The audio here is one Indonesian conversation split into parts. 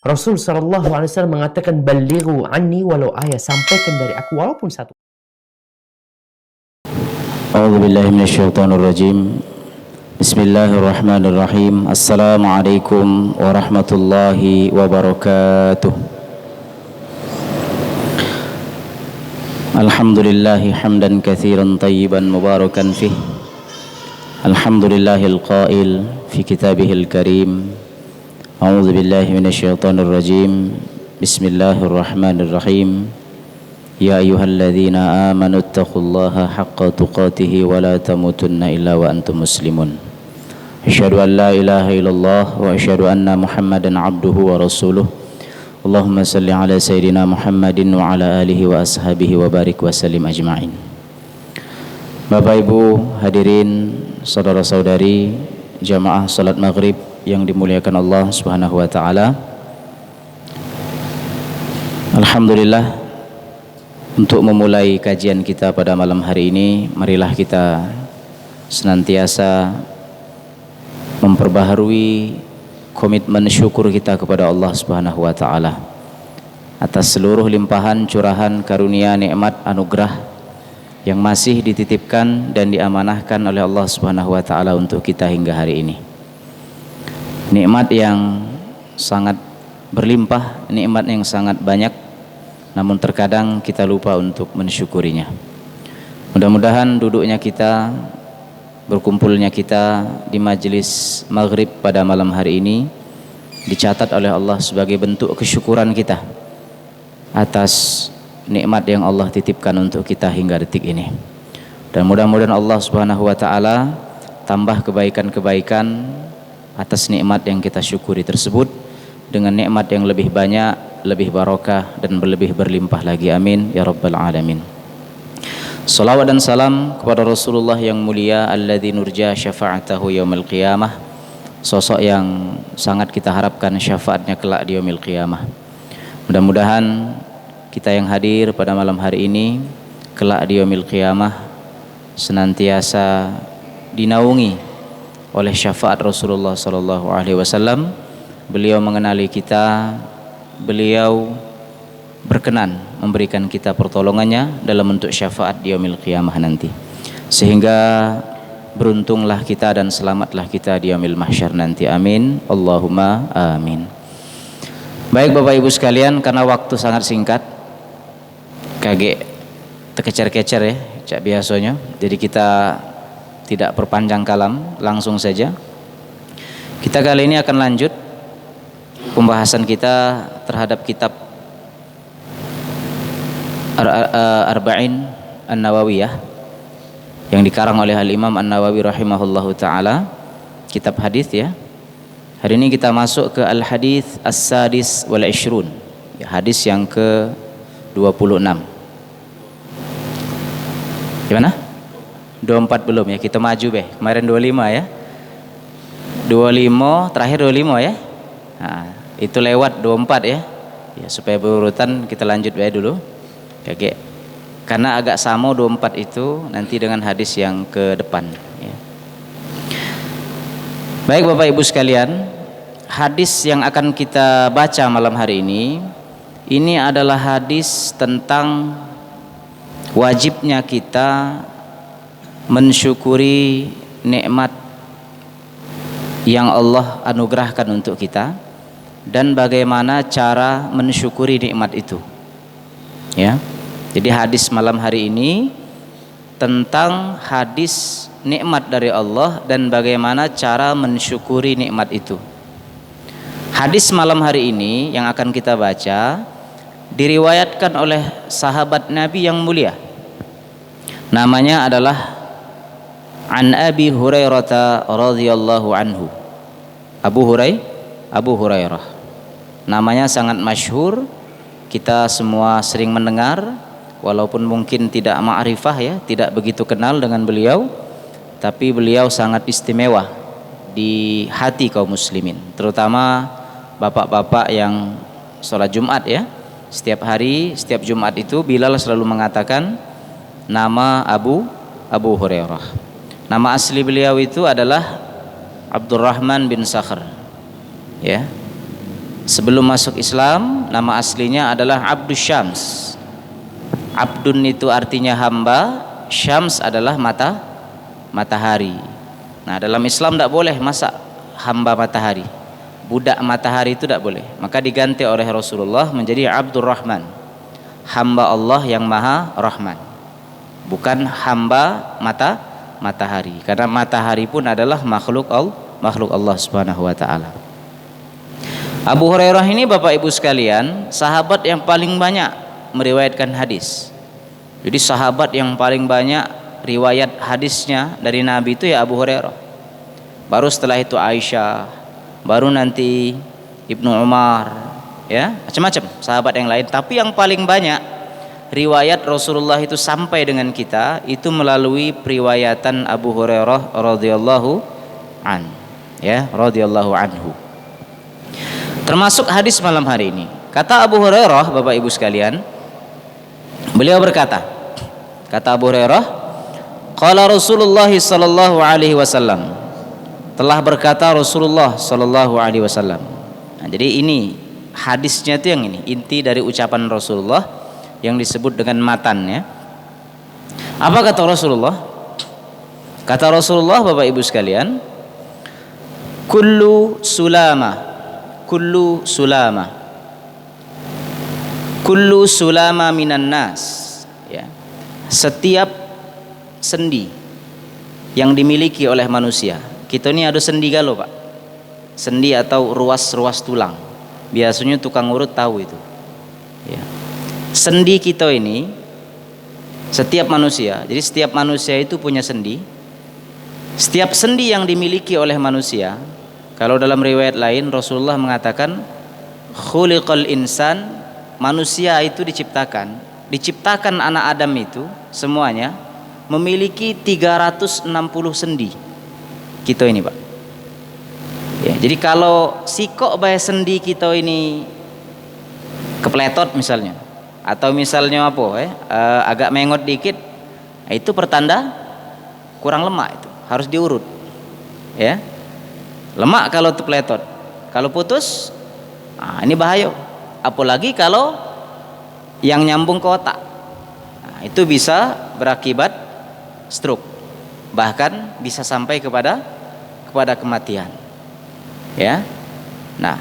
Rasul sallallahu alaihi wasallam mengatakan, "Ballighu anni walau ayat." Sampaikan dari aku walaupun satu. A'udzu billahi minasyaitonir rajim. Bismillahirrahmanirrahim. Assalamualaikum warahmatullahi wabarakatuh. Alhamdulillahi hamdan katsiran tayyiban mubarakan fih. Alhamdulillahil qail fi kitabihil karim. A'udzu billahi minasyaitonir rajim. Bismillahirrahmanirrahim. Ya ayyuhalladzina amanu taqullaha haqqa tuqatih wa la tamutunna illa wa antum muslimun. Asyhadu an la ilaha illallah wa asyhadu anna Muhammadan abduhu wa rasuluh. Allahumma salli ala sayyidina Muhammadin wa ala alihi wa ashabihi wa barik wa sallim ajma'in. Bapak Ibu hadirin, saudara-saudari jamaah salat maghrib yang dimuliakan Allah Subhanahu wa taala. Alhamdulillah, untuk memulai kajian kita pada malam hari ini, marilah kita senantiasa memperbaharui komitmen syukur kita kepada Allah Subhanahu wa taala atas seluruh limpahan curahan karunia nikmat anugerah yang masih dititipkan dan diamanahkan oleh Allah Subhanahu wa taala untuk kita hingga hari ini. Nikmat yang sangat berlimpah, nikmat yang sangat banyak, namun terkadang kita lupa untuk mensyukurinya. Mudah-mudahan duduknya kita, berkumpulnya kita di majelis maghrib pada malam hari ini dicatat oleh Allah sebagai bentuk kesyukuran kita atas nikmat yang Allah titipkan untuk kita hingga detik ini. Dan mudah-mudahan Allah Subhanahu wa taala tambah kebaikan-kebaikan atas nikmat yang kita syukuri tersebut dengan nikmat yang lebih banyak, lebih barokah dan lebih berlimpah lagi. Amin ya rabbal alamin. Salawat dan salam kepada Rasulullah yang mulia alladzi nurja syafa'atahu yaumil qiyamah, sosok yang sangat kita harapkan syafaatnya kelak di yaumil qiyamah. Mudah-mudahan kita yang hadir pada malam hari ini kelak di yaumil qiyamah senantiasa dinaungi oleh syafaat Rasulullah sallallahu alaihi wasallam. Beliau mengenali kita, beliau berkenan memberikan kita pertolongannya dalam bentuk syafaat di yaumil qiyamah nanti, sehingga beruntunglah kita dan selamatlah kita di yaumil mahsyar nanti. Amin Allahumma amin. Baik Bapak Ibu sekalian, karena waktu sangat singkat, kage terkecer-kecer ya cak biasanya, jadi kita tidak perpanjang kalam, langsung saja kita kali ini akan lanjut pembahasan kita terhadap kitab Arba'in An-Nawawiyah yang dikarang oleh Al-Imam An-Nawawi rahimahullahu ta'ala, kitab hadis ya. Hari ini kita masuk ke Al-Hadis As-Sadis wal Ishrun, ya, hadis yang ke-26. Gimana? 24 belum ya, kita maju be. Kemarin 25 ya. 25, terakhir 25 ya. Nah, itu lewat 24 ya. Ya, supaya berurutan kita lanjut be dulu. Oke. Karena agak sama 24 itu nanti dengan hadis yang ke depan ya. Baik Bapak Ibu sekalian, hadis yang akan kita baca malam hari ini adalah hadis tentang wajibnya kita mensyukuri nikmat yang Allah anugerahkan untuk kita dan bagaimana cara mensyukuri nikmat itu. Ya. Jadi hadis malam hari ini tentang hadis nikmat dari Allah dan bagaimana cara mensyukuri nikmat itu. Hadis malam hari ini yang akan kita baca diriwayatkan oleh sahabat Nabi yang mulia. Namanya adalah An Abi Hurairah radhiyallahu anhu. Abu Hurairah. Namanya sangat masyhur, kita semua sering mendengar, walaupun mungkin tidak ma'rifah ya, tidak begitu kenal dengan beliau, tapi beliau sangat istimewa di hati kaum muslimin, terutama bapak-bapak yang sholat Jumat ya. Setiap hari, setiap Jumat itu Bilal selalu mengatakan nama Abu Hurairah. Nama asli beliau itu adalah Abdurrahman bin Sakhr ya. Sebelum masuk Islam, nama aslinya adalah Abdus Syams. Abdun itu artinya hamba, Syams adalah matahari. Nah, dalam Islam tidak boleh masa hamba matahari, budak matahari itu tidak boleh. Maka diganti oleh Rasulullah menjadi Abdur Rahman, hamba Allah yang Maha Rahman, bukan hamba matahari. Karena matahari pun adalah makhluk Allah Subhanahu wa taala. Abu Hurairah ini Bapak Ibu sekalian, sahabat yang paling banyak meriwayatkan hadis. Jadi sahabat yang paling banyak riwayat hadisnya dari Nabi itu ya Abu Hurairah. Baru setelah itu Aisyah, baru nanti Ibnu Umar, ya, macam-macam sahabat yang lain. Tapi yang paling banyak riwayat Rasulullah itu sampai dengan kita itu melalui periwayatan Abu Hurairah radhiyallahu anhu. Termasuk hadis malam hari ini. Kata Abu Hurairah, Bapak Ibu sekalian, beliau berkata, kata Abu Hurairah, qala Rasulullah sallallahu alaihi wasallam, telah berkata Rasulullah sallallahu alaihi wasallam. Nah, jadi ini hadisnya itu yang ini, inti dari ucapan Rasulullah yang disebut dengan matan, ya. Apa kata Rasulullah? Kata Rasulullah, Bapak Ibu sekalian, kullu sulama minan nas, ya. Setiap sendi yang dimiliki oleh manusia. Kita ini ada sendi galau, Pak. Sendi atau ruas-ruas tulang. Biasanya tukang urut tahu itu, ya. Sendi kita ini setiap manusia. Jadi setiap manusia itu punya sendi. Setiap sendi yang dimiliki oleh manusia, kalau dalam riwayat lain Rasulullah mengatakan khuliqal insan, manusia itu diciptakan anak Adam itu semuanya memiliki 360 sendi. Kita ini, Pak. Ya, jadi kalau sikok bae sendi kita ini kepletot misalnya, atau misalnya agak mengot dikit, itu pertanda kurang lemak, itu harus diurut, ya. Lemak kalau kepletot, kalau putus, ini bahaya. Apalagi kalau yang nyambung ke otak, itu bisa berakibat stroke, bahkan bisa sampai kepada kematian, ya. Nah,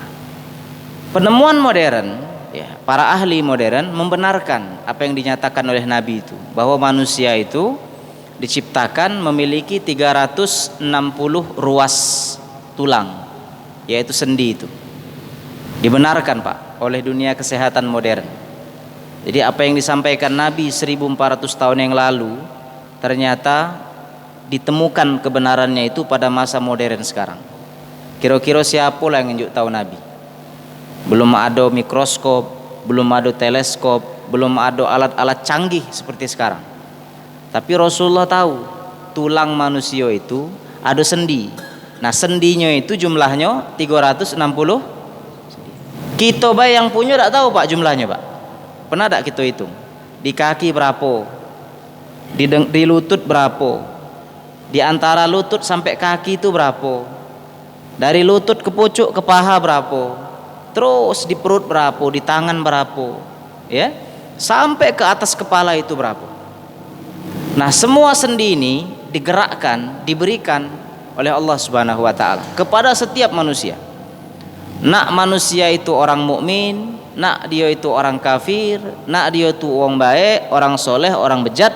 penemuan modern, ya, para ahli modern membenarkan apa yang dinyatakan oleh Nabi itu, bahwa manusia itu diciptakan memiliki 360 ruas tulang, yaitu sendi itu. Dibenarkan, Pak, oleh dunia kesehatan modern. Jadi apa yang disampaikan Nabi 1400 tahun yang lalu ternyata ditemukan kebenarannya itu pada masa modern sekarang. Kira-kira siapa lah yang nunjuk tahu Nabi? Belum ada mikroskop, belum ada teleskop, belum ada alat-alat canggih seperti sekarang. Tapi Rasulullah tahu tulang manusia itu ada sendi. Nah, sendinya itu jumlahnya 360. Kita yang punya tak tahu, Pak, jumlahnya, Pak. Pernah tak kita hitung? Di kaki berapa? Di lutut berapa? Di antara lutut sampai kaki itu berapa? Dari lutut ke pucuk ke paha berapa? Terus di perut berapa? Di tangan berapa? Ya? Sampai ke atas kepala itu berapa? Nah, semua sendi ini digerakkan, diberikan oleh Allah Subhanahu wa taala kepada setiap manusia. Nak manusia itu orang mukmin, nak dia itu orang kafir, nak dia itu orang baik, orang soleh, orang bejat,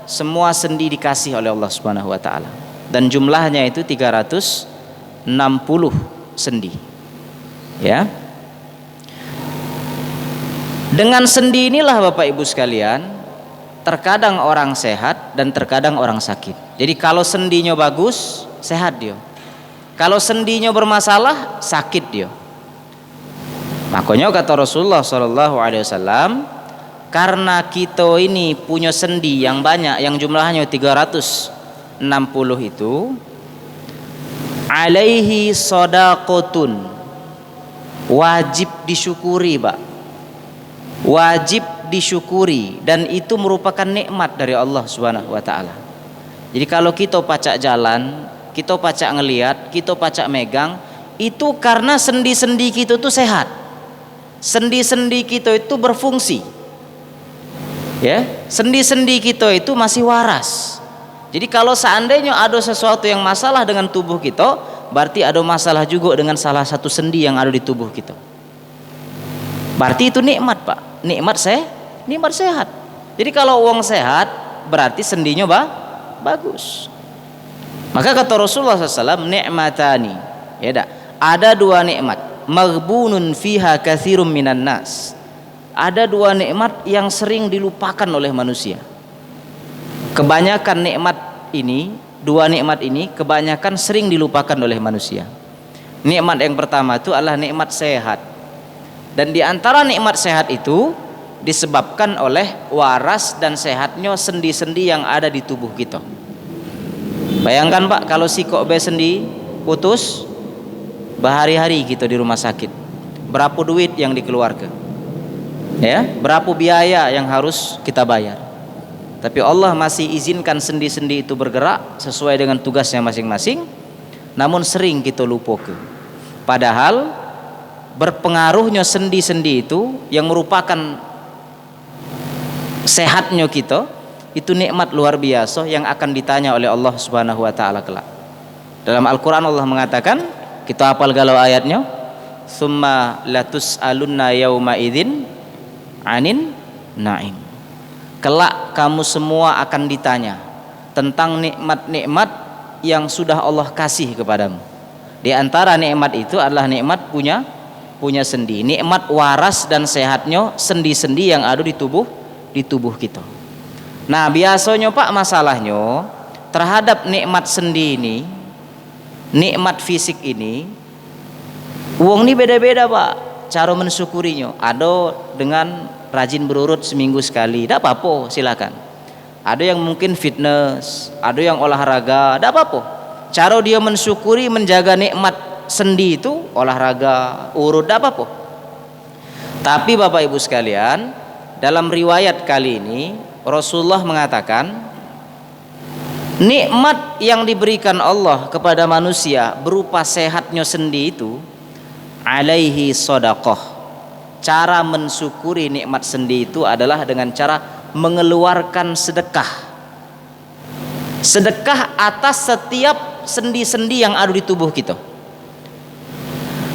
semua sendi dikasih oleh Allah Subhanahu wa taala. Dan jumlahnya itu 360 sendi. Ya. Dengan sendi inilah Bapak Ibu sekalian, terkadang orang sehat dan terkadang orang sakit. Jadi kalau sendinya bagus, sehat dia. Kalau sendinya bermasalah, sakit dia. Makanya kata Rasulullah SAW, karena kita ini punya sendi yang banyak, yang jumlahnya 360 itu, alaihi shadaqatun, wajib disyukuri, Pak. Wajib disyukuri, dan itu merupakan nikmat dari Allah Subhanahu wa taala. Jadi kalau kita pacak jalan, kita pacak ngelihat, kita pacak megang, itu karena sendi-sendi kita itu sehat, sendi-sendi kita itu berfungsi, ya, sendi-sendi kita itu masih waras. Jadi kalau seandainya ada sesuatu yang masalah dengan tubuh kita, berarti ada masalah juga dengan salah satu sendi yang ada di tubuh kita. Berarti itu nikmat, Pak. Nikmat sehat. Jadi kalau uang sehat, berarti sendinya bagus. Maka kata Rasulullah SAW, ni'matani, ya dah, ada dua nikmat, maghbunun fiha katsirum minan nas. Ada dua nikmat yang sering dilupakan oleh manusia. Kebanyakan nikmat ini, dua nikmat ini kebanyakan sering dilupakan oleh manusia. Nikmat yang pertama itu adalah nikmat sehat. Dan di antara nikmat sehat itu disebabkan oleh waras dan sehatnya sendi-sendi yang ada di tubuh kita. Bayangkan Pak, kalau sikok sendi putus, berhari-hari kita di rumah sakit. Berapa duit yang dikeluarkan? Ya, berapa biaya yang harus kita bayar? Tapi Allah masih izinkan sendi-sendi itu bergerak sesuai dengan tugasnya masing-masing. Namun sering kita lupa ke. Padahal berpengaruhnya sendi-sendi itu yang merupakan sehatnya kita, itu nikmat luar biasa yang akan ditanya oleh Allah Subhanahu wa taala kelak. Dalam Al-Qur'an Allah mengatakan, kita hafal galau ayatnya, summa latus'alunna yauma idzin anin na'im. Kelak kamu semua akan ditanya tentang nikmat-nikmat yang sudah Allah kasih kepadamu. Di antara nikmat itu adalah nikmat punya sendi, nikmat waras dan sehatnya sendi-sendi yang ada di tubuh kita. Nah, biasanya Pak, masalahnya terhadap nikmat sendi ini, nikmat fisik ini, uang ini beda-beda Pak cara mensyukurinya. Ada dengan rajin berurut seminggu sekali, tidak apa-apa, silakan. Ada yang mungkin fitness, ada yang olahraga, tidak apa-apa. Cara dia mensyukuri, menjaga nikmat sendi itu olahraga, urut, tidak apa-apa. Tapi Bapak Ibu sekalian, dalam riwayat kali ini Rasulullah mengatakan, nikmat yang diberikan Allah kepada manusia berupa sehatnya sendi itu alaihi shadaqah. Cara mensyukuri nikmat sendi itu adalah dengan cara mengeluarkan sedekah. Sedekah atas setiap sendi-sendi yang ada di tubuh kita.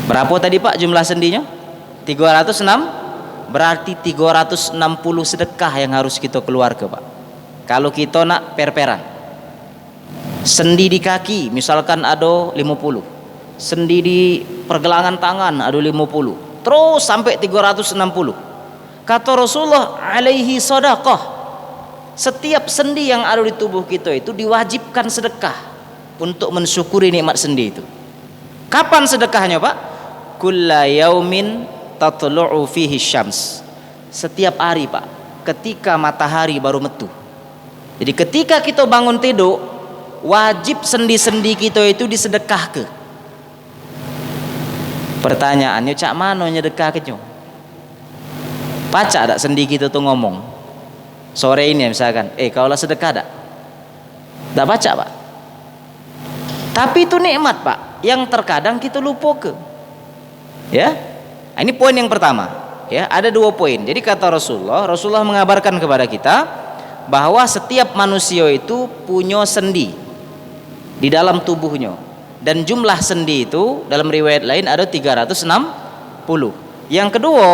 Berapa tadi Pak jumlah sendinya? 306. Berarti 360 sedekah yang harus kita keluarkan Pak. Kalau kita nak per-peran. Sendi di kaki misalkan ada 50. Sendi di pergelangan tangan ada 50. Terus sampai 360. Kata Rasulullah alaihi shadaqah. Setiap sendi yang ada di tubuh kita itu diwajibkan sedekah untuk mensyukuri nikmat sendi itu. Kapan sedekahnya Pak? Kulla yaumin tatlu'u fihi syams. Setiap hari Pak, ketika matahari baru metu. Jadi ketika kita bangun tidur, wajib sendi-sendi kita itu disedekahkan. Pertanyaannya, cak mana nyedekahkannya? Baca tak sendi kita tuh ngomong sore ini misalkan, kaulah sedekah tak? Tak baca Pak. Tapi itu nikmat Pak, yang terkadang kita lupa ke. Ya, ini poin yang pertama. Ya, ada dua poin. Jadi kata Rasulullah mengabarkan kepada kita bahwa setiap manusia itu punya sendi di dalam tubuhnya, dan jumlah sendi itu dalam riwayat lain ada 360. Yang kedua,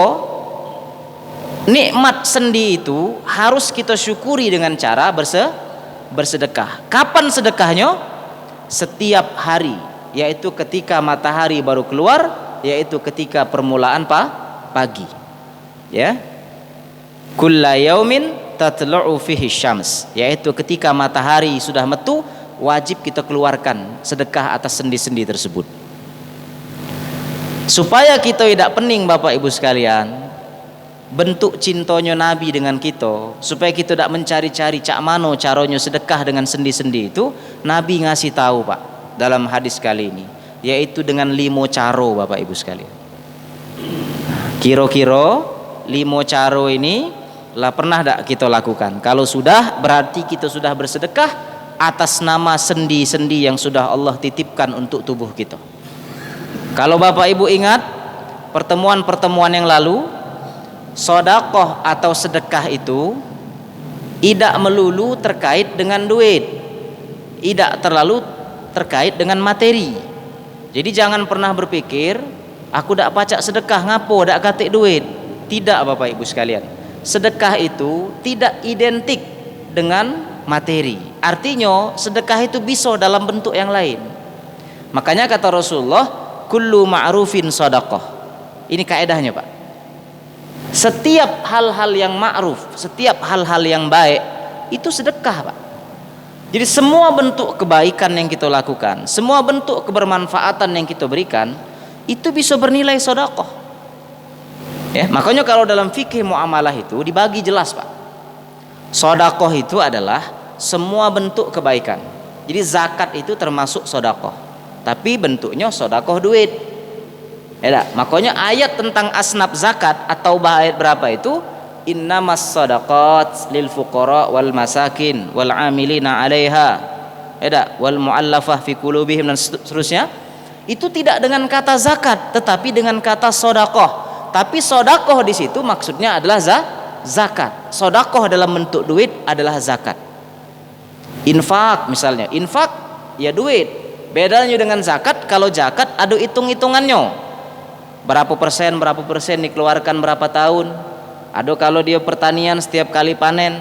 nikmat sendi itu harus kita syukuri dengan cara bersedekah. Kapan sedekahnya? Setiap hari, yaitu ketika matahari baru keluar, yaitu ketika permulaan pagi. Ya, kulla yaumin tatlu'u fihi syams, yaitu ketika matahari sudah metu, wajib kita keluarkan sedekah atas sendi-sendi tersebut. Supaya kita tidak pening Bapak Ibu sekalian, bentuk cintanya Nabi dengan kita, supaya kita tidak mencari-cari cak mano caranya sedekah dengan sendi-sendi itu, Nabi ngasih tahu Pak dalam hadis kali ini, yaitu dengan 5 caro Bapak Ibu sekalian. Kira-kira 5 caro ini lah pernah tak kita lakukan? Kalau sudah, berarti kita sudah bersedekah atas nama sendi-sendi yang sudah Allah titipkan untuk tubuh kita. Kalau Bapak Ibu ingat pertemuan-pertemuan yang lalu, sedekah atau sedekah itu tidak melulu terkait dengan duit, tidak terlalu terkait dengan materi. Jadi jangan pernah berpikir aku dak pacak sedekah ngapo dak katik duit. Tidak Bapak Ibu sekalian. Sedekah itu tidak identik dengan materi. Artinya sedekah itu bisa dalam bentuk yang lain. Makanya kata Rasulullah, kullu ma'rufin sedekah. Ini kaedahnya Pak. Setiap hal-hal yang ma'ruf, setiap hal-hal yang baik itu sedekah Pak. Jadi semua bentuk kebaikan yang kita lakukan, semua bentuk kebermanfaatan yang kita berikan, itu bisa bernilai sedekah. Ya, makanya kalau dalam fikih muamalah itu dibagi jelas Pak. Sedekah itu adalah semua bentuk kebaikan. Jadi zakat itu termasuk sedekah, tapi bentuknya sedekah duit. Ya, makanya ayat tentang asnaf zakat atau ayat berapa itu? Innamas sadaqat lil fuqara wal masakin wal amilina 'alaiha wal mu'allafah fi qulubihim dan seterusnya. Itu tidak dengan kata zakat tetapi dengan kata sedekah. Tapi sedekah di situ maksudnya adalah zakat. Sedekah dalam bentuk duit adalah zakat. Infak misalnya, infak ya duit. Bedanya dengan zakat, kalau zakat ada hitung-hitungannya. Berapa persen dikeluarkan berapa tahun. Ada kalau dia pertanian setiap kali panen,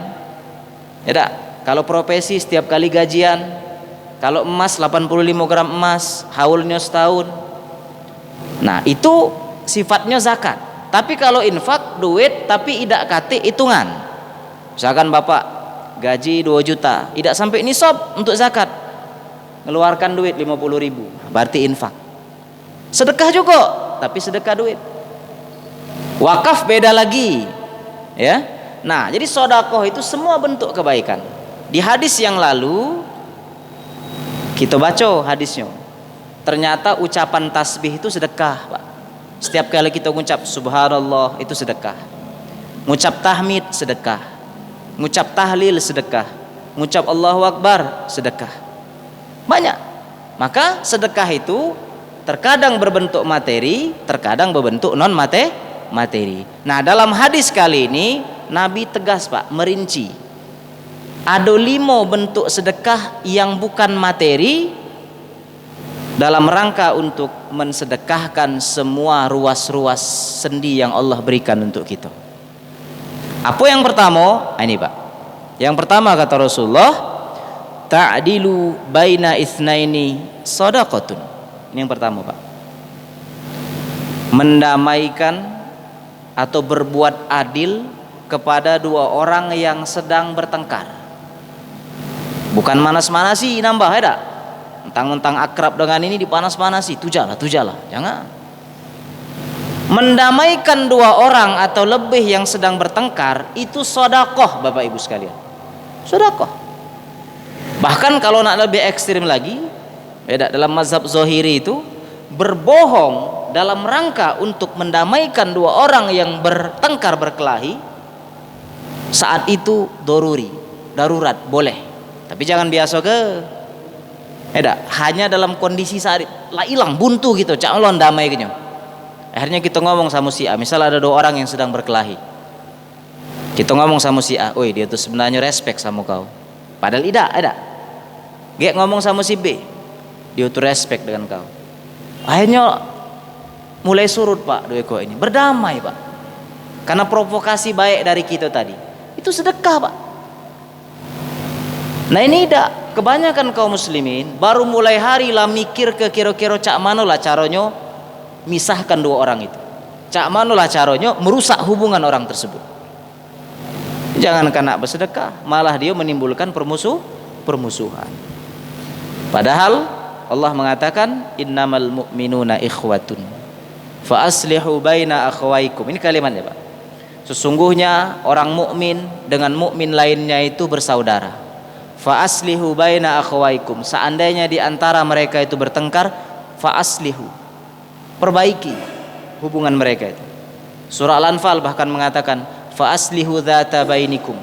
ya dak? Kalau profesi setiap kali gajian. Kalau emas 85 gram emas, haulnya setahun. Nah itu sifatnya zakat. Tapi kalau infak duit tapi tidak kate hitungan. Misalkan Bapak gaji 2 juta, tidak sampai nisab untuk zakat, ngeluarkan duit 50.000, berarti infak. Sedekah juga, tapi sedekah duit. Wakaf beda lagi. Ya. Nah, jadi sedekah itu semua bentuk kebaikan. Di hadis yang lalu kita baca hadisnya. Ternyata ucapan tasbih itu sedekah, Pak. Setiap kali kita mengucap subhanallah itu sedekah. Mengucap tahmid sedekah. Mengucap tahlil sedekah. Mengucap Allahu Akbar sedekah. Banyak. Maka sedekah itu terkadang berbentuk materi, terkadang berbentuk non materi. Nah, dalam hadis kali ini Nabi tegas Pak, merinci. Ada 5 bentuk sedekah yang bukan materi dalam rangka untuk mensedekahkan semua ruas-ruas sendi yang Allah berikan untuk kita. Apa yang pertama? Ini Pak. Yang pertama kata Rasulullah, ta'dilu baina itsnaini shadaqatun. Ini yang pertama Pak. Mendamaikan atau berbuat adil kepada 2 orang yang sedang bertengkar. Bukan manas-manasi nambah ya dak. Mentang-mentang akrab dengan ini dipanas-manasi, tujalah. Jangan. Mendamaikan 2 orang atau lebih yang sedang bertengkar itu sedekah Bapak Ibu sekalian. Sedekah. Bahkan kalau nak lebih ekstrim lagi, ya dak, dalam mazhab Zahiri itu berbohong dalam rangka untuk mendamaikan 2 orang yang bertengkar berkelahi, saat itu darurat boleh, tapi jangan biasa ke hanya dalam kondisi saat lah hilang buntu gitu, calon damai gitu. Akhirnya kita ngomong sama si A, misal ada 2 orang yang sedang berkelahi, kita ngomong sama si A, oi dia tuh sebenarnya respect sama kau, padahal tidak ada. Dia ngomong sama si B, dia tuh respect dengan kau. Akhirnya mulai surut Pak doeko ini, berdamai Pak, karena provokasi baik dari kita tadi. Itu sedekah Pak. Nah ini tidak, kebanyakan kaum muslimin baru mulai hari lah mikir ke kira-kira cak mana lah caranya misahkan 2 orang itu, cak mana lah caranya merusak hubungan orang tersebut. Jangan kena bersedekah, malah dia menimbulkan permusuhan. Padahal Allah mengatakan innamal mu'minuna ikhwatun fa aslihu baina akhwaikum. Ini kalimatnya Pak. Sesungguhnya orang mukmin dengan mukmin lainnya itu bersaudara. Fa aslihu baina akhwaikum. Seandainya di antara mereka itu bertengkar, fa aslihu, perbaiki hubungan mereka itu. Surah Al-Anfal bahkan mengatakan fa aslihu dzata bainikum.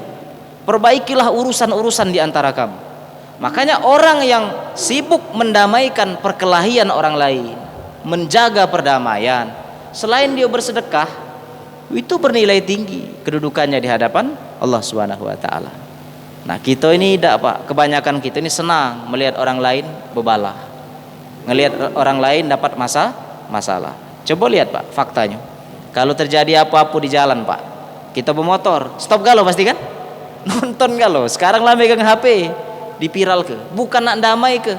Perbaikilah urusan-urusan di antara kamu. Makanya orang yang sibuk mendamaikan perkelahian orang lain, menjaga perdamaian, selain dia bersedekah, itu bernilai tinggi kedudukannya di hadapan Allah Subhanahu wa taala. Nah, kita ini tidak, Pak. Kebanyakan kita ini senang melihat orang lain bebalah. Ngelihat orang lain dapat masalah. Coba lihat, Pak, faktanya. Kalau terjadi apa-apa di jalan, Pak, kita bermotor, stop galau pasti kan? Nonton galau. Sekarang lah megang HP, dipiral ke. Bukan nak damai ke?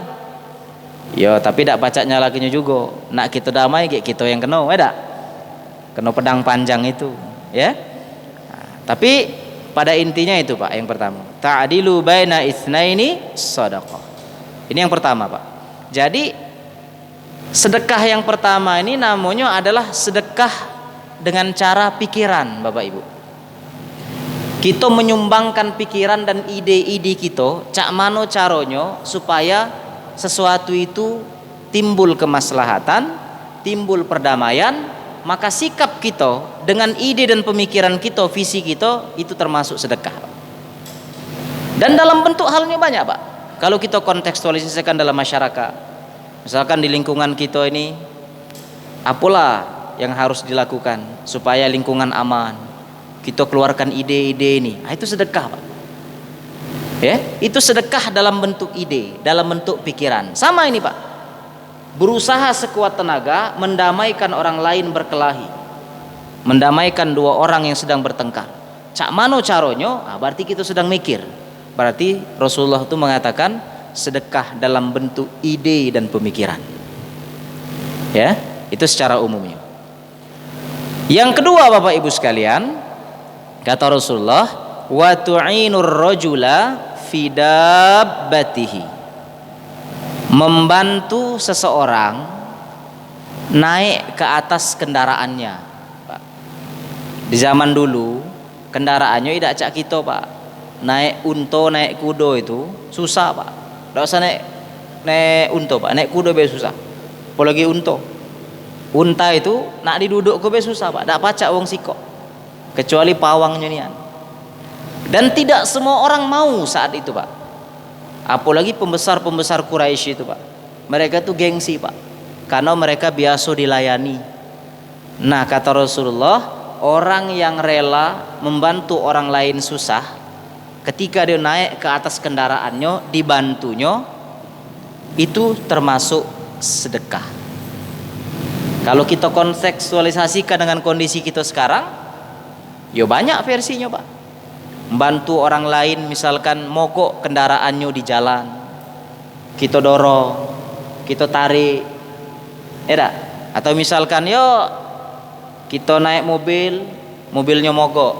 Ya, tapi tidak pacaknya lakinya juga. Nak kita damai kayak kita yang kena, ada? Kena pedang panjang itu, ya. Nah, tapi pada intinya itu, Pak, yang pertama, ta'dilu baina itsnaini shadaqah. Ini yang pertama, Pak. Jadi sedekah yang pertama ini namanya adalah sedekah dengan cara pikiran, Bapak Ibu. Kita menyumbangkan pikiran dan ide-ide kita, cak mano caronyo supaya sesuatu itu timbul kemaslahatan, timbul perdamaian. Maka sikap kita dengan ide dan pemikiran kita, visi kita, itu termasuk sedekah. Dan dalam bentuk halnya banyak, Pak. Kalau kita kontekstualisasikan dalam masyarakat, misalkan di lingkungan kita ini, apalah yang harus dilakukan supaya lingkungan aman, kita keluarkan ide-ide ini, itu sedekah, Pak. Ya, itu sedekah dalam bentuk ide, dalam bentuk pikiran. Sama ini, Pak. Berusaha sekuat tenaga mendamaikan orang lain berkelahi, mendamaikan dua orang yang sedang bertengkar. Cak mano caronyo, berarti kita sedang mikir. Berarti Rasulullah itu mengatakan sedekah dalam bentuk ide dan pemikiran. Ya, itu secara umumnya. Yang kedua, Bapak Ibu sekalian, kata Rasulullah, wa tu'inur rajula fi dabbatihi, membantu seseorang naik ke atas kendaraannya, Pak. Di zaman dulu kendaraannya tidak cak kita, Pak. Naik unta, naik kuda itu susah, Pak. Tidak usah naik unta, Pak. Naik kuda be susah. Apalagi unta. Unta itu nak diduduk ke be susah, Pak. Tak pacak wong sikok. Kecuali pawangnya nian. Dan tidak semua orang mau saat itu, Pak. Apalagi pembesar-pembesar Quraisy itu, Pak. Mereka tuh gengsi, Pak. Karena mereka biasa dilayani. Nah, kata Rasulullah, orang yang rela membantu orang lain susah, ketika dia naik ke atas kendaraannya, dibantunya, itu termasuk sedekah. Kalau kita kontekstualisasikan dengan kondisi kita sekarang, ya banyak versinya, Pak. Membantu orang lain, misalkan mogok kendaraannya di jalan, kita dorong, kita tarik, ya. Atau misalkan yo kita naik mobil, mobilnya mogok,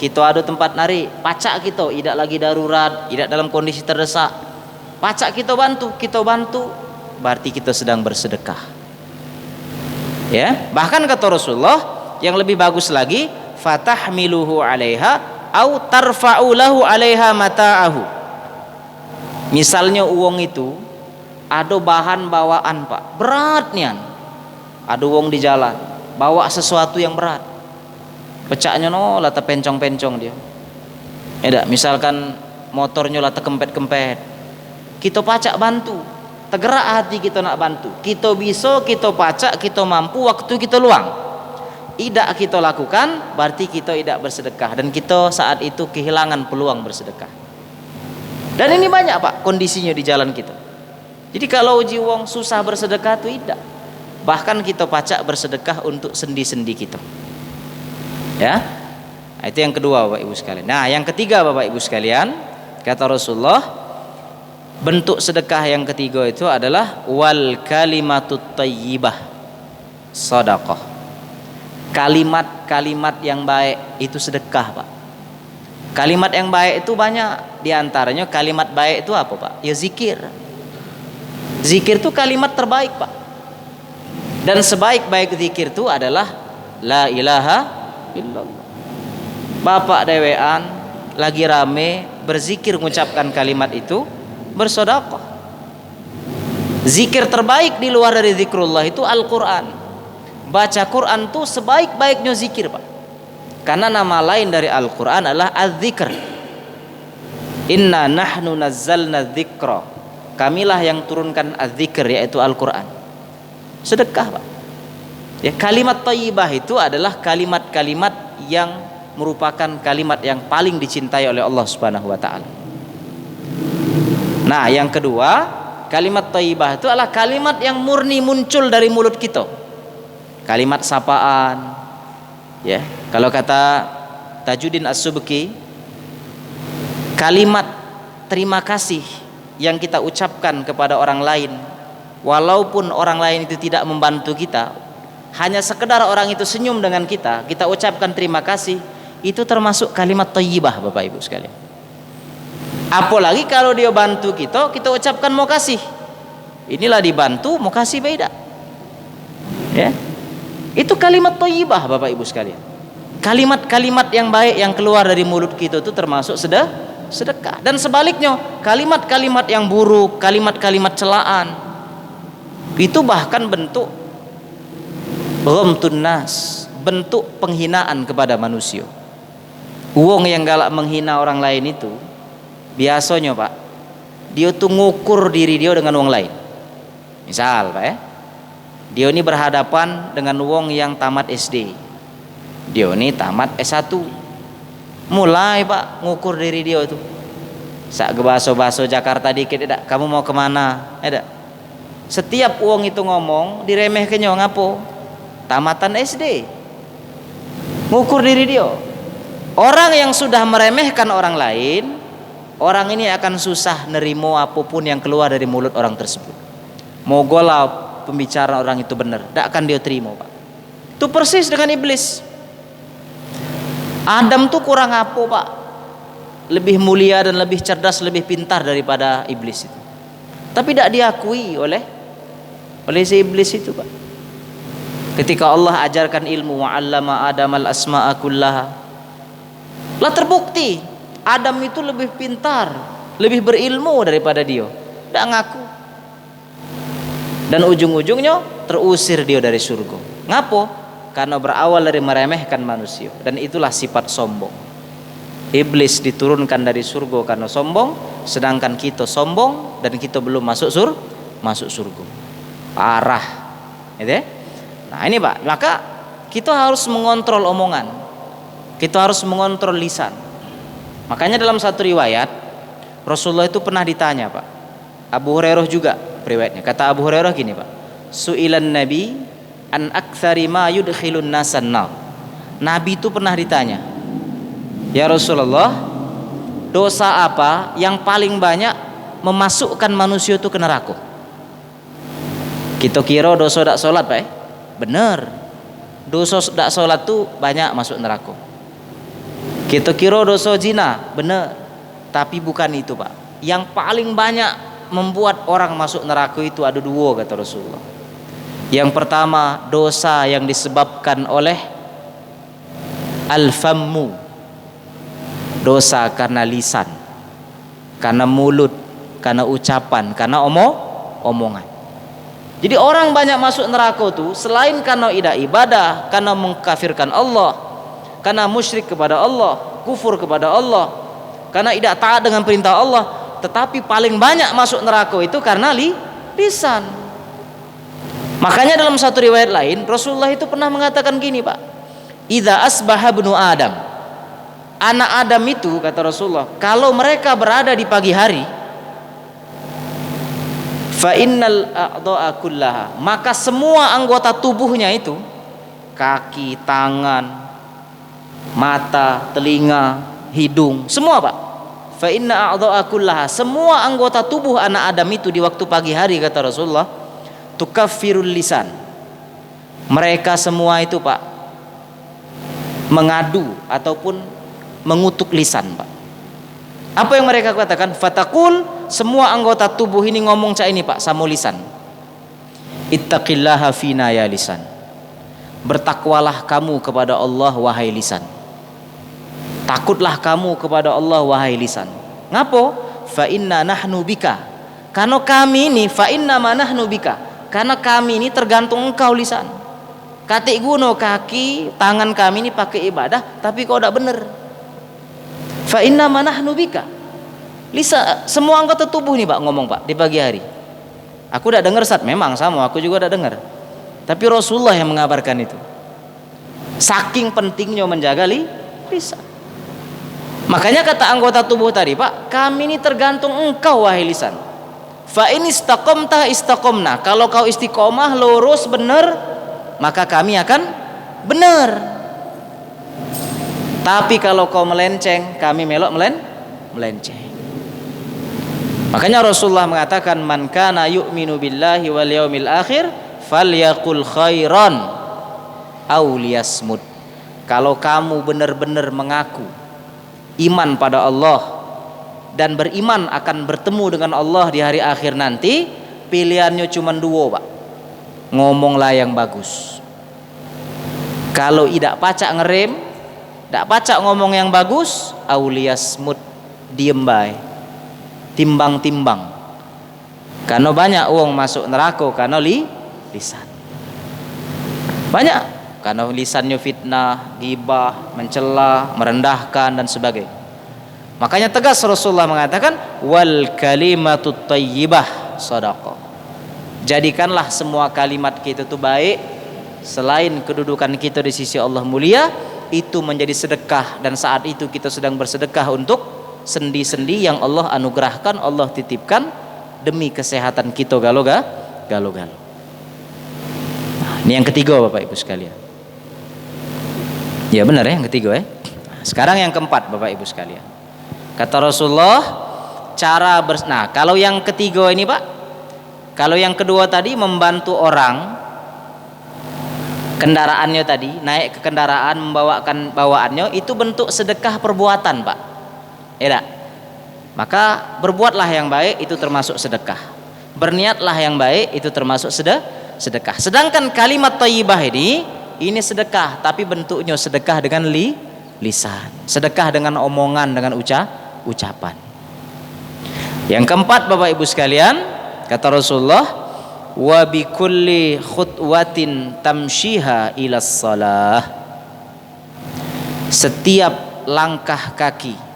kita ada tempat narik, pacak kita, tidak lagi darurat, tidak dalam kondisi terdesak, pacak kita bantu, berarti kita sedang bersedekah. Ya, bahkan kata Rasulullah yang lebih bagus lagi, fatahmiluhu 'alaiha au tarfa'u lahu 'alaiha mata'ahu. Misalnya uang itu ada bahan bawaan, Pak, berat nian. Ada uang di jalan, bawa sesuatu yang berat. Pecahnya lata pencong-pencong dia. Ya, misalkan motornya lata kempet-kempet. Kita pacak bantu. Tergerak hati kita nak bantu. Kita bisa, kita pacak, kita mampu, waktu kita luang. Tidak kita lakukan, berarti kita tidak bersedekah, dan kita saat itu kehilangan peluang bersedekah. Dan ini banyak, Pak, kondisinya di jalan kita. Jadi kalau uji wong susah bersedekah itu tidak. Bahkan kita pacak bersedekah untuk sendi-sendi kita. Ya, itu yang kedua, Bapak Ibu sekalian. Nah, yang ketiga, Bapak Ibu sekalian, kata Rasulullah, bentuk sedekah yang ketiga itu adalah wal kalimatut thayyibah shadaqah. Kalimat-kalimat yang baik itu sedekah, Pak. Kalimat yang baik itu banyak. Di antaranya kalimat baik itu apa, Pak? Ya zikir. Zikir itu kalimat terbaik, Pak. Dan sebaik-baik zikir itu adalah la ilaha illallah. Bapak dewean lagi rame berzikir, mengucapkan kalimat itu, bersedekah. Zikir terbaik di luar dari zikrullah itu Al-Quran. Baca Quran tuh sebaik-baiknya zikir, Pak. Karena nama lain dari Al-Quran adalah Az-Zikr. Inna nahnu nazzalna dzikra. Kamilah yang turunkan Az-Zikr, yaitu Al-Quran. sedekah, Pak. Ya, kalimat thayyibah itu adalah kalimat-kalimat yang merupakan kalimat yang paling dicintai oleh Allah Subhanahu wa taala. Nah, yang kedua, kalimat thayyibah itu adalah kalimat yang murni muncul dari mulut kita. Kalimat sapaan. Ya, kalau kata Tajuddin As-Subki, kalimat terima kasih yang kita ucapkan kepada orang lain, walaupun orang lain itu tidak membantu kita, hanya sekedar orang itu senyum dengan kita, kita ucapkan terima kasih, itu termasuk kalimat thayyibah, Bapak Ibu sekalian. Apalagi kalau dia bantu kita, kita ucapkan mau kasih. Inilah dibantu, mau kasih beda. Ya. Itu kalimat thayyibah, Bapak Ibu sekalian. Kalimat-kalimat yang baik yang keluar dari mulut kita itu termasuk sedekah. Dan sebaliknya, kalimat-kalimat yang buruk, kalimat-kalimat celaan, itu bahkan bentuk ghamtun nas, bentuk penghinaan kepada manusia. Wong yang galak menghina orang lain itu biasanya, Pak, dia tuh ngukur diri dia dengan wong lain. Misal, Pak, dia ini berhadapan dengan wong yang tamat SD, dia ini tamat S1. Mulai, Pak, ngukur diri dia itu. Sak gebaso-baso Jakarta dikit, edak, kamu mau kemana? Edak. Setiap wong itu ngomong diremehkannya, ngapo? Tamatan SD. Ngukur diri dia. Orang yang sudah meremehkan orang lain, orang ini akan susah nerimo apapun yang keluar dari mulut orang tersebut. Mogolah pembicaraan orang itu benar, tidak akan dia terima, Pak. Itu persis dengan iblis. Adam tuh kurang apa, Pak? Lebih mulia dan lebih cerdas, lebih pintar daripada iblis itu. Tapi tidak diakui oleh si iblis itu, Pak. Ketika Allah ajarkan ilmu, wa'allama Adam al-asma'a kullaha, lah terbukti Adam itu lebih pintar, lebih berilmu daripada dia. Tidak ngaku. Dan ujung-ujungnya terusir dia dari surga. Ngapo? Karena berawal dari meremehkan manusia. Dan itulah sifat sombong. Iblis diturunkan dari surga karena sombong, sedangkan kita sombong dan kita belum masuk surga. Parah. Gitu ya? Nah ini, Pak, maka kita harus mengontrol omongan, kita harus mengontrol lisan. Makanya dalam satu riwayat Rasulullah itu pernah ditanya, Pak, Abu Hurairah juga riwayatnya. Kata Abu Hurairah gini, Pak, su'ilan nabi an aktsari ma yudkhilun nasan nar. Nabi itu pernah ditanya, ya Rasulullah, dosa apa yang paling banyak memasukkan manusia itu ke neraka? Kita kira dosa dak salat, Pak. Benar, dosa tidak sholat tuh banyak masuk neraka. Kita kira dosa zina, benar, tapi bukan itu, Pak. Yang paling banyak membuat orang masuk neraka itu ada dua, kata Rasulullah. Yang pertama, dosa yang disebabkan oleh al-fammu, dosa karena lisan, karena mulut, karena ucapan, karena omongan. Jadi orang banyak masuk neraka itu selain karena tidak ibadah, karena mengkafirkan Allah, karena musyrik kepada Allah, kufur kepada Allah, karena tidak taat dengan perintah Allah, tetapi paling banyak masuk neraka itu karena lisan. Makanya dalam satu riwayat lain Rasulullah itu pernah mengatakan gini, Pak, idza asbaha ibnu Adam, anak Adam itu, kata Rasulullah, kalau mereka berada di pagi hari, fa innal a'dha'a kullaha, maka semua anggota tubuhnya itu, kaki, tangan, mata, telinga, hidung, semua, Pak, fa inna a'dha'a kullaha, semua anggota tubuh anak Adam itu di waktu pagi hari, kata Rasulullah, tukaffirul lisan, mereka semua itu, Pak, mengadu ataupun mengutuk lisan, Pak. Apa yang mereka katakan? Fatakul, semua anggota tubuh ini ngomong cak ini, Pak, sama lisan. Ittaqillaha fina ya lisan. Bertakwalah kamu kepada Allah, wahai lisan. Takutlah kamu kepada Allah, wahai lisan. Ngapo? Fa inna nahnu bika. Karena kami ini, fa inna ma nahnu bika, karena kami ini tergantung engkau, lisan. Katik guno kaki, tangan kami ini pakai ibadah, tapi kau tidak benar. Fa inna ma nahnu bika. Lisan, semua anggota tubuh nih, Pak, ngomong, Pak, di pagi hari. Aku udah dengar, Ustaz, memang sama, aku juga udah dengar. Tapi Rasulullah yang mengabarkan itu. Saking pentingnya menjaga lisan. Makanya kata anggota tubuh tadi, Pak, kami ini tergantung engkau wahai lisan. Fa in istaqamta istaqamna. Kalau kau istiqomah, lurus, benar, maka kami akan benar. Tapi kalau kau melenceng, kami melok melenceng. Makanya Rasulullah mengatakan, man kana yu'minu billahi wal yaumil akhir falyaqul khairan aw liyasmut. Kalau kamu benar-benar mengaku iman pada Allah dan beriman akan bertemu dengan Allah di hari akhir nanti, pilihannya cuma dua, Pak. Ngomonglah yang bagus. Kalau tidak pacak ngerem, tidak pacak ngomong yang bagus, auliyasmut, diem bae, timbang-timbang. Karena banyak uang masuk neraka karena lisan. Banyak karena lisannya fitnah, ghibah, mencela, merendahkan dan sebagainya. Makanya tegas Rasulullah mengatakan, wal kalimatut thayyibah shadaqah. Jadikanlah semua kalimat kita itu baik, selain kedudukan kita di sisi Allah mulia, itu menjadi sedekah, dan saat itu kita sedang bersedekah untuk sendi-sendi yang Allah anugerahkan, Allah titipkan demi kesehatan kita galo-galo. Nah, ini yang ketiga Bapak Ibu sekalian. Ya benar ya, yang ketiga ya. Sekarang yang keempat Bapak Ibu sekalian. Kata Rasulullah, nah kalau yang ketiga ini Pak, kalau yang kedua tadi membantu orang kendaraannya tadi, naik ke kendaraan, membawakan bawaannya, itu bentuk sedekah perbuatan Pak. Ya, maka berbuatlah yang baik, itu termasuk sedekah. Berniatlah yang baik, itu termasuk sedekah. Sedangkan kalimat thayyibah ini sedekah, tapi bentuknya sedekah dengan lisan, sedekah dengan omongan, dengan ucapan. Yang keempat Bapak Ibu sekalian, kata Rasulullah, wa bi kulli khutwatin tamshiha ila shalah. Setiap langkah kaki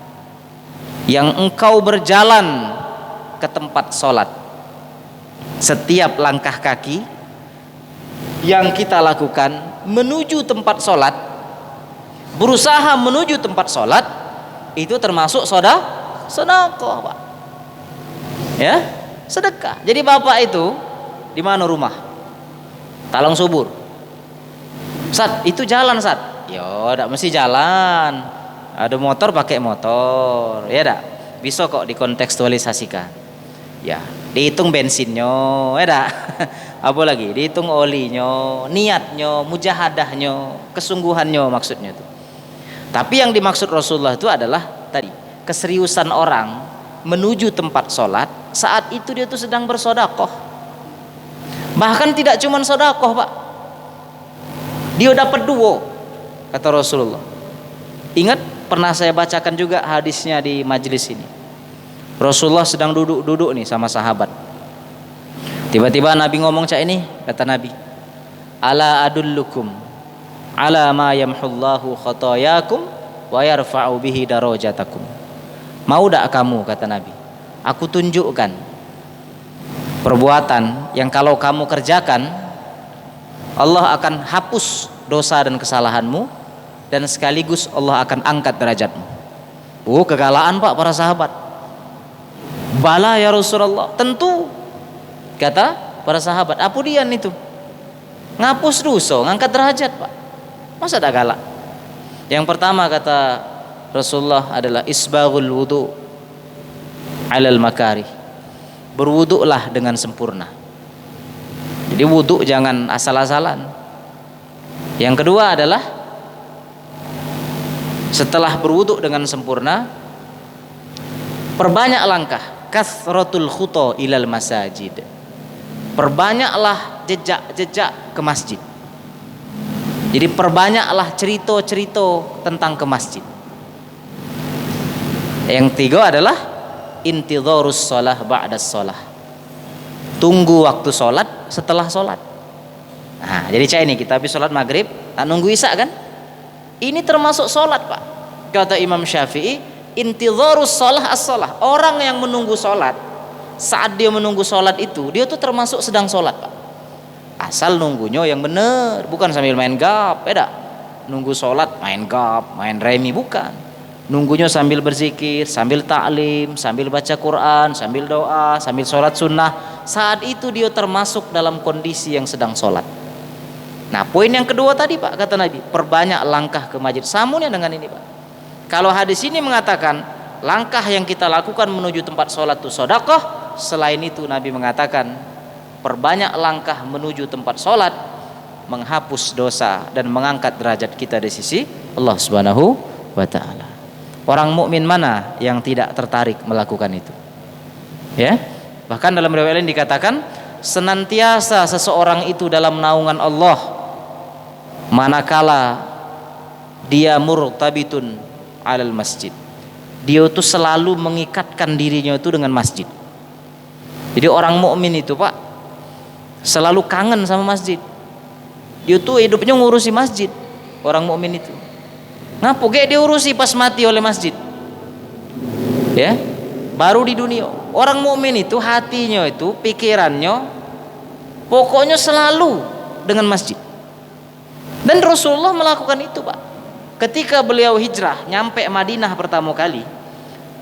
yang engkau berjalan ke tempat sholat, setiap langkah kaki yang kita lakukan menuju tempat sholat, berusaha menuju tempat sholat, itu termasuk sedekah Pak. Ya, sedekah. Jadi Bapak itu di mana rumah? Talang Subur. Sat, itu jalan Sat. Yo, tidak mesti jalan. Ada motor pakai motor, ya dak. Bisa kok dikontekstualisasikan. Ya, dihitung bensinnya, ya dak. Apa lagi? Dihitung olinya, niatnya, mujahadahnya, kesungguhannya maksudnya itu. Tapi yang dimaksud Rasulullah itu adalah tadi keseriusan orang menuju tempat sholat, saat itu dia tuh sedang bersodakoh. Bahkan tidak cuma sodakoh Pak, dia dapat dua, kata Rasulullah. Ingat, pernah saya bacakan juga hadisnya di majelis ini. Rasulullah sedang duduk nih sama sahabat. Tiba-tiba Nabi ngomong cak ini, kata Nabi, ala adullukum ala ma yamhullahu khatayakum wa yarfa'u bihi darajatakum. Mau tak kamu, kata Nabi, aku tunjukkan perbuatan yang kalau kamu kerjakan, Allah akan hapus dosa dan kesalahanmu, dan sekaligus Allah akan angkat derajatmu. Kegalaan Pak para sahabat. Bala ya Rasulullah, tentu, kata para sahabat. Apa dia itu? Ngapus dosa, ngangkat derajat Pak. Masa tak galak? Yang pertama kata Rasulullah adalah isbaghul wudu alal makari. Berwuduklah dengan sempurna. Jadi wuduk jangan asal-asalan. Yang kedua adalah setelah berwuduk dengan sempurna, perbanyak langkah, kathratul khuta ilal masajid. Perbanyaklah jejak-jejak ke masjid. Jadi perbanyaklah cerita-cerita tentang ke masjid. Yang tiga adalah intidharus shalah ba'da shalah. Tunggu waktu sholat setelah sholat. Nah, jadi cak ini kita habis sholat maghrib, tak nunggu isya kan? Ini termasuk sholat Pak. Kata Imam Syafi'i, intidharus shalah as-shalah. Orang yang menunggu sholat, saat dia menunggu sholat itu, dia tuh termasuk sedang sholat Pak. Asal nunggunya yang bener, bukan sambil main gap, beda. Nunggu sholat main gap, main remi, bukan. Nunggunya sambil berzikir, sambil taklim, sambil baca Quran, sambil doa, sambil sholat sunnah. Saat itu dia termasuk dalam kondisi yang sedang sholat. Nah, poin yang kedua tadi Pak, kata Nabi, perbanyak langkah ke masjid. Sambungnya dengan ini Pak. Kalau hadis ini mengatakan langkah yang kita lakukan menuju tempat sholat itu sedekah, selain itu Nabi mengatakan perbanyak langkah menuju tempat sholat menghapus dosa dan mengangkat derajat kita di sisi Allah Subhanahu wa taala. Orang mukmin mana yang tidak tertarik melakukan itu? Ya. Bahkan dalam riwayat lain dikatakan senantiasa seseorang itu dalam naungan Allah manakala dia murtabitun alal masjid. Dia itu selalu mengikatkan dirinya itu dengan masjid. Jadi orang mukmin itu Pak selalu kangen sama masjid. Dia tuh hidupnya ngurusi masjid. Orang mukmin itu. Ngapo ge diurusi pas mati oleh masjid? Ya, baru di dunia. Orang mukmin itu hatinya itu, pikirannya, pokoknya selalu dengan masjid. Dan Rasulullah melakukan itu Pak. Ketika beliau hijrah nyampe Madinah pertama kali,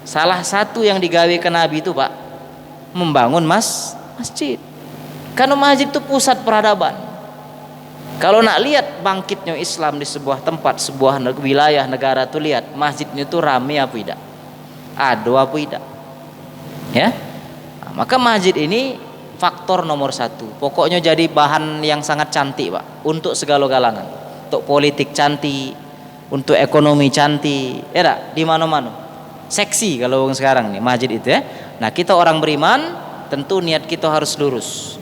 salah satu yang digawe ke Nabi itu Pak, membangun masjid. Karena masjid itu pusat peradaban. Kalau nak lihat bangkitnya Islam di sebuah tempat, sebuah wilayah negara tuh lihat masjidnya tuh rame apa tidak? Ada apa tidak? Ya, nah, maka masjid ini faktor nomor satu. Pokoknya jadi bahan yang sangat cantik Pak untuk segala kalangan. Untuk politik cantik, untuk ekonomi cantik, ya tak? Di mana-mana. Seksi kalau sekarang nih masjid itu ya. Nah kita orang beriman tentu niat kita harus lurus.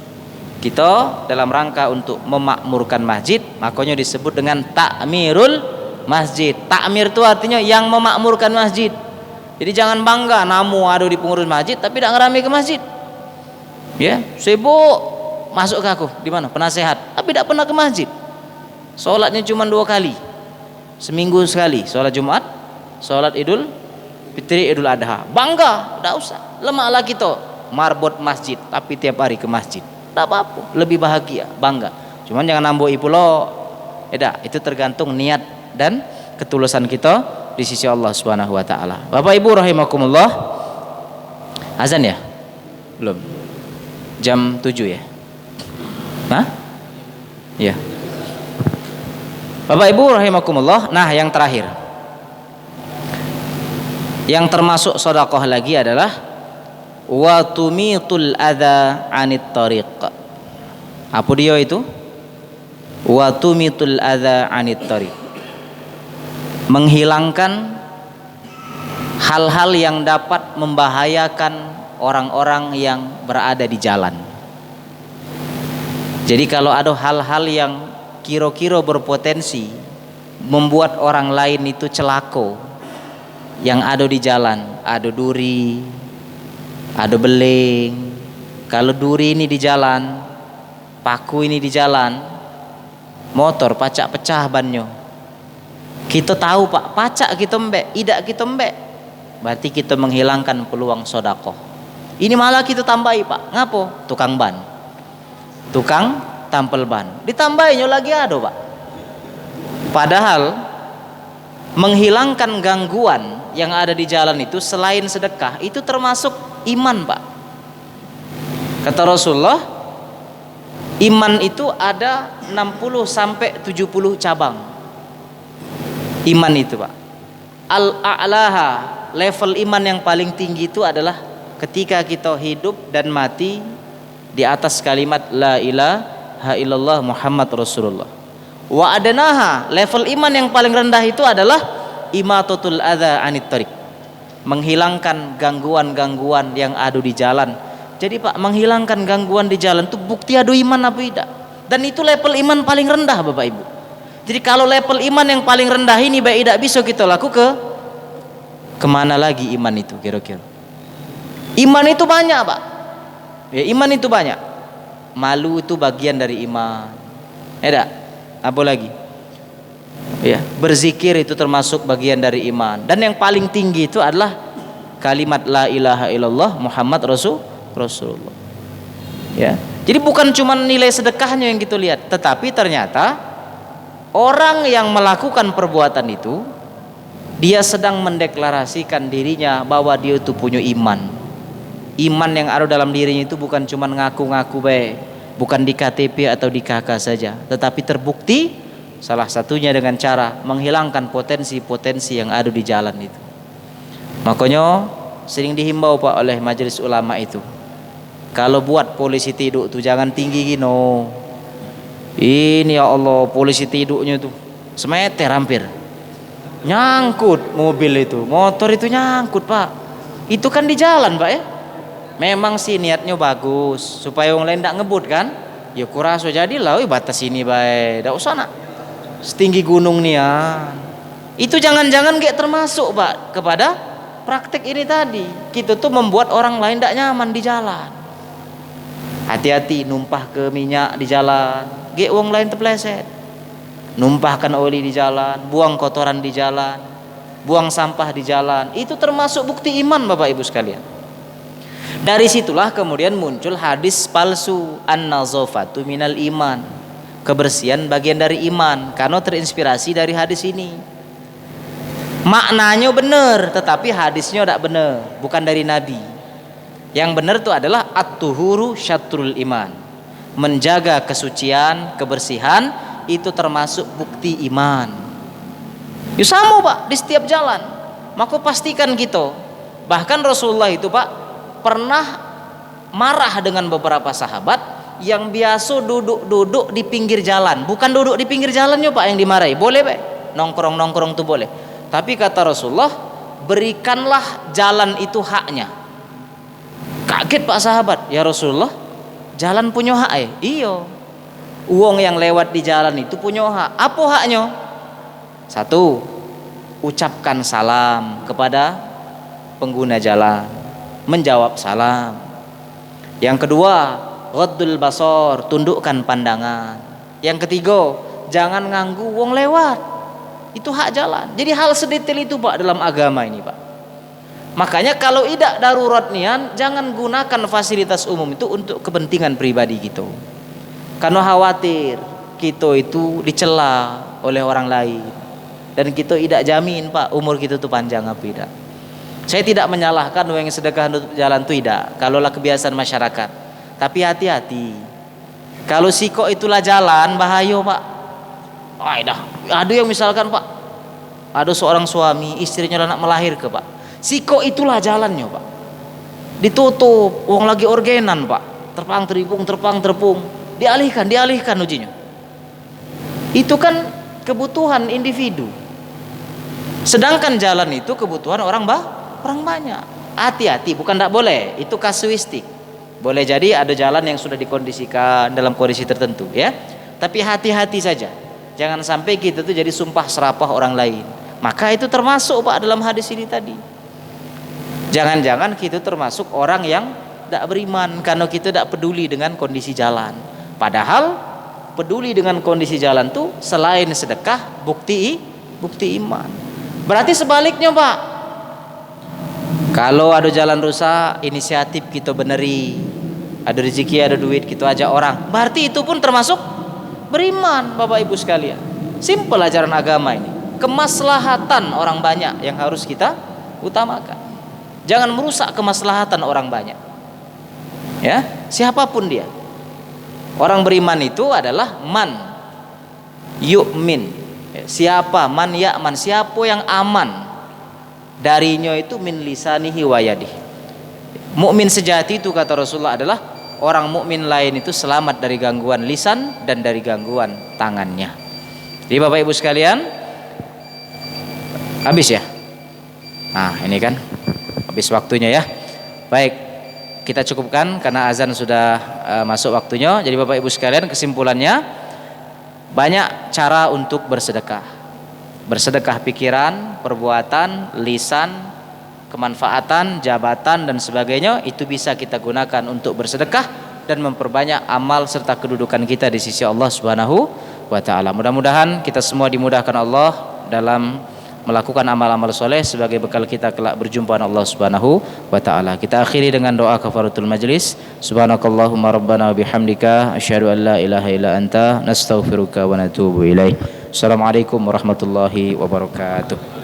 Kita dalam rangka untuk memakmurkan masjid, makanya disebut dengan takmirul masjid. Takmir itu artinya yang memakmurkan masjid. Jadi jangan bangga namu ada di pengurus masjid tapi tidak ngerame ke masjid. Ya, sibuk masuk ke aku di mana? Penasehat, tapi tidak pernah ke masjid. Sholatnya cuma 2 kali. Seminggu sekali, sholat Jumat, sholat Idul Fitri, Idul Adha. Bangga, tidak usah. Lemaklah kita marbot masjid tapi tiap hari ke masjid. Tak apa-apa, lebih bahagia, bangga. Cuman jangan namboi pulo. Itu tergantung niat dan ketulusan kita di sisi Allah Subhanahu wa taala. Bapak Ibu rahimakumullah. Azan ya? Belum. Jam 7 ya? Hah? Ya. Bapak Ibu rahimakumullah. Nah, yang terakhir. Yang termasuk sedekah lagi adalah wa tumitul adza 'anit tariq. Apa dia itu? Wa tumitul adza 'anit tariq. Menghilangkan hal-hal yang dapat membahayakan orang-orang yang berada di jalan. Jadi kalau ada hal-hal yang kira-kira berpotensi membuat orang lain itu celaka yang ada di jalan, ada duri, ada beling. Kalau duri ini di jalan, paku ini di jalan, motor pacak pecah bannya. Kita tahu Pak, pacak kita mbek, idak kita mbek. Berarti kita menghilangkan peluang sedekah. Ini malah kita tambahi Pak. Ngapo? Tukang ban. Tukang tampel ban. Ditambahinya lagi ada Pak. Padahal menghilangkan gangguan yang ada di jalan itu selain sedekah itu termasuk iman Pak. Kata Rasulullah, iman itu ada 60 sampai 70 cabang. Iman itu Pak. Al-a'laha, level iman yang paling tinggi itu adalah ketika kita hidup dan mati di atas kalimat la ilaha illallah Muhammad Rasulullah. Wa adnaha, level iman yang paling rendah itu adalah imatatul adza 'anit tariq. Menghilangkan gangguan-gangguan yang ada di jalan. Jadi Pak, menghilangkan gangguan di jalan itu bukti ada iman apa tidak? Dan itu level iman paling rendah Bapak Ibu. Jadi kalau level iman yang paling rendah ini baik tidak bisa kita lakukan, kemana lagi iman itu kira-kira? Iman itu banyak Pak. Ya, iman itu banyak. Malu itu bagian dari iman. Apa lagi? Ya, berzikir itu termasuk bagian dari iman. Dan yang paling tinggi itu adalah kalimat la ilaha illallah Muhammad Rasulullah. Ya. Jadi bukan cuma nilai sedekahnya yang kita lihat, tetapi ternyata orang yang melakukan perbuatan itu dia sedang mendeklarasikan dirinya bahwa dia itu punya iman. Iman yang ada dalam dirinya itu bukan cuma ngaku-ngaku baik, bukan di KTP atau di KK saja, tetapi terbukti salah satunya dengan cara menghilangkan potensi-potensi yang ada di jalan itu. Makanya sering dihimbau Pak oleh majelis ulama itu, kalau buat polisi tidur tuh jangan tinggi gino. Ini ya Allah, polisi tidurnya tuh semeter hampir, nyangkut mobil itu, motor itu nyangkut Pak. Itu kan di jalan Pak ya. Memang sih niatnya bagus supaya orang lain tak ngebut kan. Ya kurasa jadilah batas ini baik, tak usah nak setinggi gunung nih ya. Itu jangan-jangan kayak termasuk Pak kepada praktek ini tadi. Kita tuh membuat orang lain tak nyaman di jalan. Hati-hati numpah ke minyak di jalan, kayak orang lain terpleset. Numpahkan oli di jalan, buang kotoran di jalan, buang sampah di jalan. Itu termasuk bukti iman Bapak Ibu sekalian. Dari situlah kemudian muncul hadis palsu, an-nazafatu minal iman, kebersihan bagian dari iman, karena terinspirasi dari hadis ini. Maknanya benar, tetapi hadisnya tidak benar, bukan dari Nabi. Yang benar itu adalah at-tuhuru syatrul iman, menjaga kesucian, kebersihan itu termasuk bukti iman. Ya sama Pak di setiap jalan. Maka pastikan gitu. Bahkan Rasulullah itu Pak pernah marah dengan beberapa sahabat yang biasa duduk-duduk di pinggir jalan. Bukan duduk di pinggir jalannya Pak yang dimarahi, boleh Pak, nongkrong-nongkrong tuh boleh. Tapi kata Rasulullah, berikanlah jalan itu haknya. Kaget Pak sahabat, ya Rasulullah, jalan punya hak ya? Iya, uang yang lewat di jalan itu punya hak. Apa haknya? Satu, ucapkan salam kepada pengguna jalan, menjawab salam. Yang kedua, ghaddul basar, tundukkan pandangan. Yang ketiga, jangan nganggu wong lewat. Itu hak jalan. Jadi hal sedetail itu Pak dalam agama ini Pak. Makanya kalau tidak darurat nian, jangan gunakan fasilitas umum itu untuk kepentingan pribadi gitu. Karena khawatir kita itu dicela oleh orang lain. Dan kita tidak jamin Pak umur kita itu panjang apa tidak. Saya tidak menyalahkan orang yang sedekah untuk jalan itu tidak, kalaulah kebiasaan masyarakat. Tapi hati-hati. Kalau siko itulah jalan, bahaya Pak. Ada yang misalkan Pak, ada seorang suami istrinya anak melahir ke Pak. Siko itulah jalannya Pak. Ditutup, uang lagi organan Pak. Terpang terpung. Dialihkan ujinya. Itu kan kebutuhan individu. Sedangkan jalan itu kebutuhan orang banyak. Hati-hati, bukan tidak boleh, itu kasuistik. Boleh jadi ada jalan yang sudah dikondisikan dalam kondisi tertentu ya. Tapi hati-hati saja, jangan sampai kita tuh jadi sumpah serapah orang lain. Maka itu termasuk Pak dalam hadis ini tadi. Jangan-jangan kita termasuk orang yang tidak beriman karena kita tidak peduli dengan kondisi jalan. Padahal peduli dengan kondisi jalan tuh selain sedekah bukti iman. Berarti sebaliknya Pak, kalau ada jalan rusak, inisiatif kita beneri, ada rezeki, ada duit, kita ajak orang. Berarti itu pun termasuk beriman, Bapak Ibu sekalian. Simpel ajaran agama ini. Kemaslahatan orang banyak yang harus kita utamakan. Jangan merusak kemaslahatan orang banyak. Ya, siapapun dia. Orang beriman itu adalah man yu'min. Siapa man ya'man, siapa yang aman darinya itu min lisanihi wa yadihi. Mukmin sejati itu kata Rasulullah adalah orang mukmin lain itu selamat dari gangguan lisan dan dari gangguan tangannya. Jadi Bapak Ibu sekalian, habis ya. Nah, ini kan habis waktunya ya. Baik, kita cukupkan karena azan sudah masuk waktunya. Jadi Bapak Ibu sekalian, kesimpulannya banyak cara untuk bersedekah. Bersedekah pikiran, perbuatan, lisan, kemanfaatan, jabatan dan sebagainya itu bisa kita gunakan untuk bersedekah dan memperbanyak amal serta kedudukan kita di sisi Allah Subhanahu wa taala. Mudah-mudahan kita semua dimudahkan Allah dalam melakukan amal-amal soleh sebagai bekal kita kelak berjumpa dengan Allah Subhanahu wa taala. Kita akhiri dengan doa kafaratul majlis. Subhanakallahumma rabbana wa bihamdika asyhadu an la ilaha illa anta nastaghfiruka wa natubu ilaik. Assalamualaikum warahmatullahi wabarakatuh.